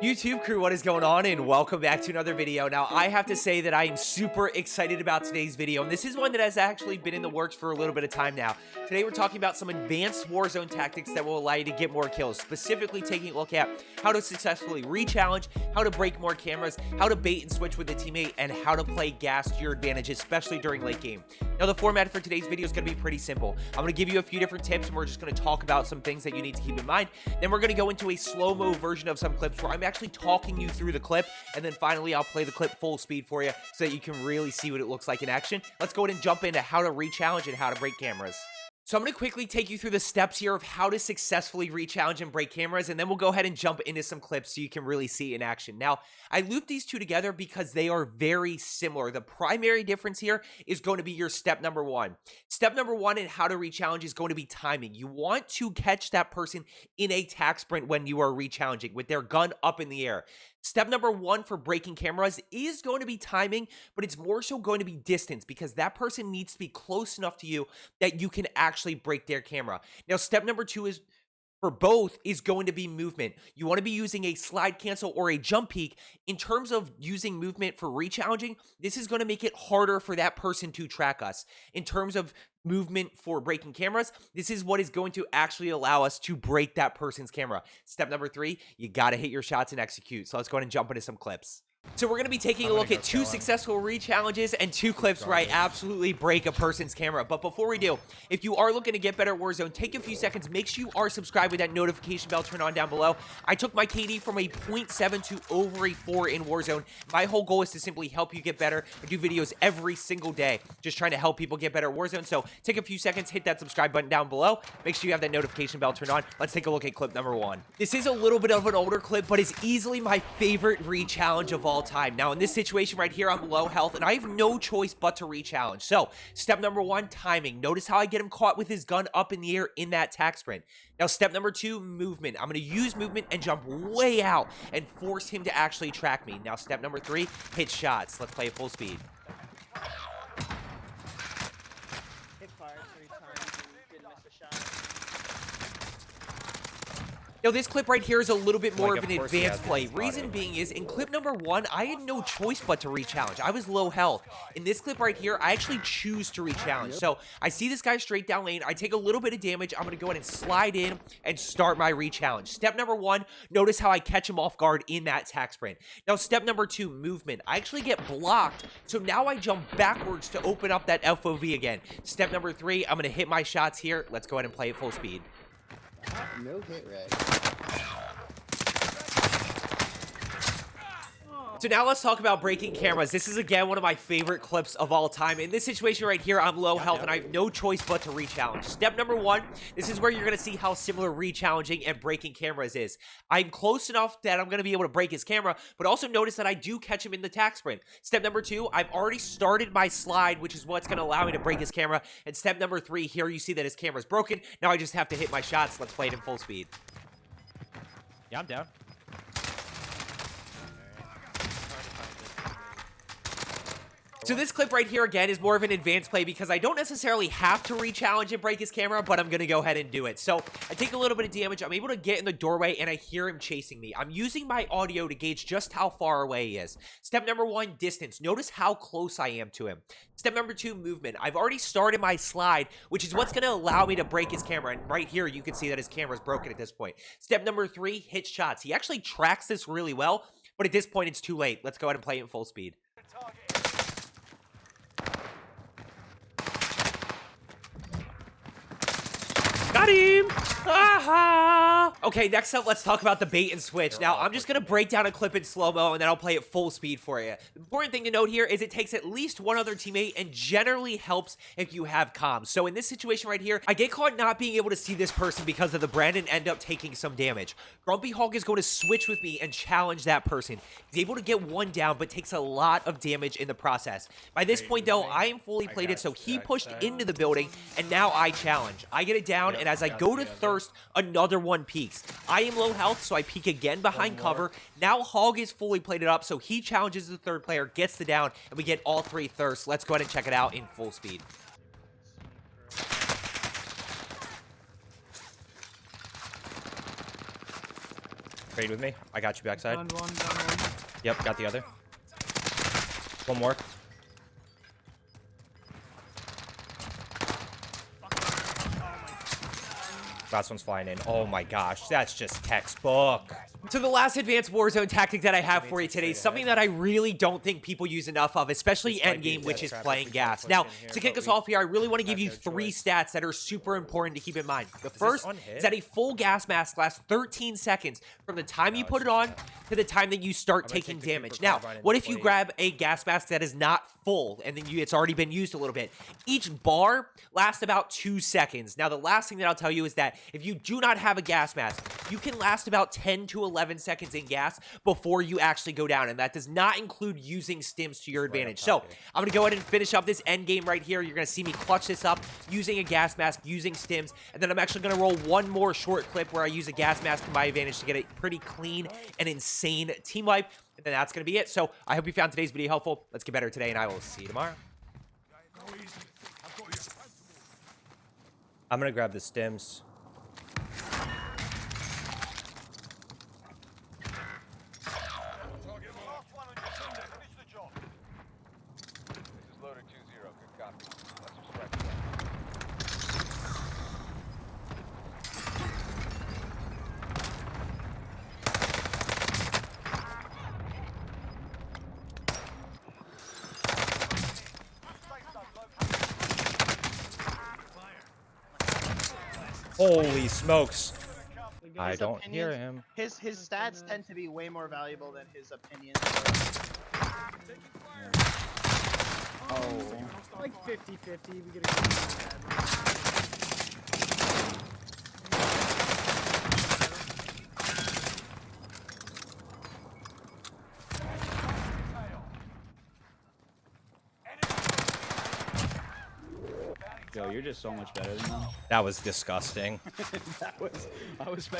YouTube crew, what is going on, and welcome back to another video. Now, I have to say that I am super excited about today's video, and this is one that has actually been in the works for a little bit of time now. Today, we're talking about some advanced Warzone tactics that will allow you to get more kills, specifically taking a look at how to successfully re-challenge, how to break more cameras, how to bait and switch with a teammate, and how to play gas to your advantage, especially during late game. Now, the format for today's video is going to be pretty simple. I'm going to give you a few different tips, and we're just going to talk about some things that you need to keep in mind. Then we're going to go into a slow-mo version of some clips where I'm actually talking you through the clip, and then finally I'll play the clip full speed for you so that you can really see what it looks like in action. Let's go ahead and jump into how to re-challenge and how to break cameras. So I'm going to quickly take you through the steps here of how to successfully re-challenge and break cameras, and then we'll go ahead and jump into some clips so you can really see it in action. Now, I looped these two together because they are very similar. The primary difference here is going to be your step number one. Step number one in how to re-challenge is going to be timing. You want to catch that person in a tac sprint when you are re-challenging with their gun up in the air. Step number one for breaking cameras is going to be timing, but it's more so going to be distance because that person needs to be close enough to you that you can actually break their camera. Now, step number two is for both is going to be movement. You want to be using a slide cancel or a jump peek. In terms of using movement for re-challenging, this is going to make it harder for that person to track us. In terms of movement for breaking cameras, this is what is going to actually allow us to break that person's camera. Step number three, you got to hit your shots and execute. So let's go ahead and jump into some clips. So we're going to be taking a look at two successful re-challenges and two clips where I absolutely break a person's camera. But before we do, if you are looking to get better at Warzone, take a few seconds. Make sure you are subscribed with that notification bell turned on down below. I took my KD from a 0.7 to over a 4 in Warzone. My whole goal is to simply help you get better. I do videos every single day, just trying to help people get better at Warzone. So take a few seconds, hit that subscribe button down below. Make sure you have that notification bell turned on. Let's take a look at clip number one. This is a little bit of an older clip, but it's easily my favorite re-challenge of all time. Now, in this situation right here, I'm low health, and I have no choice but to re-challenge. So, step number one, timing. Notice how I get him caught with his gun up in the air in that tac sprint. Now, step number two, movement. I'm going to use movement and jump way out and force him to actually track me. Now, step number three, hit shots. Let's play at full speed. Hit fire 3 times and didn't miss a shot. Now, this clip right here is a little bit more of an advanced play. Reason being is, in clip number one, I had no choice but to re-challenge. I was low health. In this clip right here, I actually choose to re-challenge. So, I see this guy straight down lane. I take a little bit of damage. I'm going to go ahead and slide in and start my re-challenge. Step number one, notice how I catch him off guard in that tac sprint. Now, step number two, movement. I actually get blocked, so now I jump backwards to open up that FOV again. Step number three, I'm going to hit my shots here. Let's go ahead and play at full speed. No hit reg. So now let's talk about breaking cameras. This is, again, one of my favorite clips of all time. In this situation right here, I'm low health, and I have no choice but to re-challenge. Step number one, this is where you're going to see how similar re-challenging and breaking cameras is. I'm close enough that I'm going to be able to break his camera, but also notice that I do catch him in the tac sprint. Step number two, I've already started my slide, which is what's going to allow me to break his camera. And step number three, here you see that his camera's broken. Now I just have to hit my shots. Let's play it in full speed. Yeah, I'm down. So this clip right here, again, is more of an advanced play because I don't necessarily have to re-challenge and break his camera, but I'm going to go ahead and do it. So I take a little bit of damage. I'm able to get in the doorway, and I hear him chasing me. I'm using my audio to gauge just how far away he is. Step number one, distance. Notice how close I am to him. Step number two, movement. I've already started my slide, which is what's going to allow me to break his camera. And right here, you can see that his camera is broken at this point. Step number three, hit shots. He actually tracks this really well, but at this point, it's too late. Let's go ahead and play it in full speed. Got him! Aha! Okay, next up, let's talk about the bait and switch. Now, I'm just going to break down a clip in slow-mo, and then I'll play it full speed for you. The important thing to note here is it takes at least one other teammate and generally helps if you have comms. So in this situation right here, I get caught not being able to see this person because of the brand and end up taking some damage. Grumpy Hulk is going to switch with me and challenge that person. He's able to get one down, but takes a lot of damage in the process. By this point, though, I am fully plated, so he pushed into the building, and now I challenge. I get it down, and as I go to thirst, another one peeks. I am low health, so I peek again behind cover. Now Hog is fully plated up, so he challenges the third player, gets the down, and we get all three thirsts. Let's go ahead and check it out in full speed. Trade with me. I got you backside. Down one. Yep, got the other. One more. Last one's flying in. Oh my gosh, that's just textbook. So the last advanced Warzone tactic that I have for you today is something that I really don't think people use enough of, especially endgame, which is playing gas. Now, to kick us off here, I really want to give you 3 stats that are super important to keep in mind. The first is that a full gas mask lasts 13 seconds from the time you put it on to the time that you start taking damage. Now, what if you grab a gas mask that is not full and then it's already been used a little bit? Each bar lasts about 2 seconds. Now, the last thing that I'll tell you is that if you do not have a gas mask, you can last about 10 to 11 seconds in gas before you actually go down, and that does not include using stims to your advantage. So I'm gonna go ahead and finish up this end game right here. You're gonna see me clutch this up using a gas mask, using stims, and then I'm actually gonna roll one more short clip where I use a gas mask to my advantage to get a pretty clean and insane team wipe, and then that's gonna be it. So I hope you found today's video helpful. Let's get better today, and I will see you tomorrow. I'm gonna grab the stims. Holy smokes. I don't hear him. His stats tend to be way more valuable than his opinions. Oh. Like 50-50. We get a Yo, you're just so much better than them. That was disgusting. I was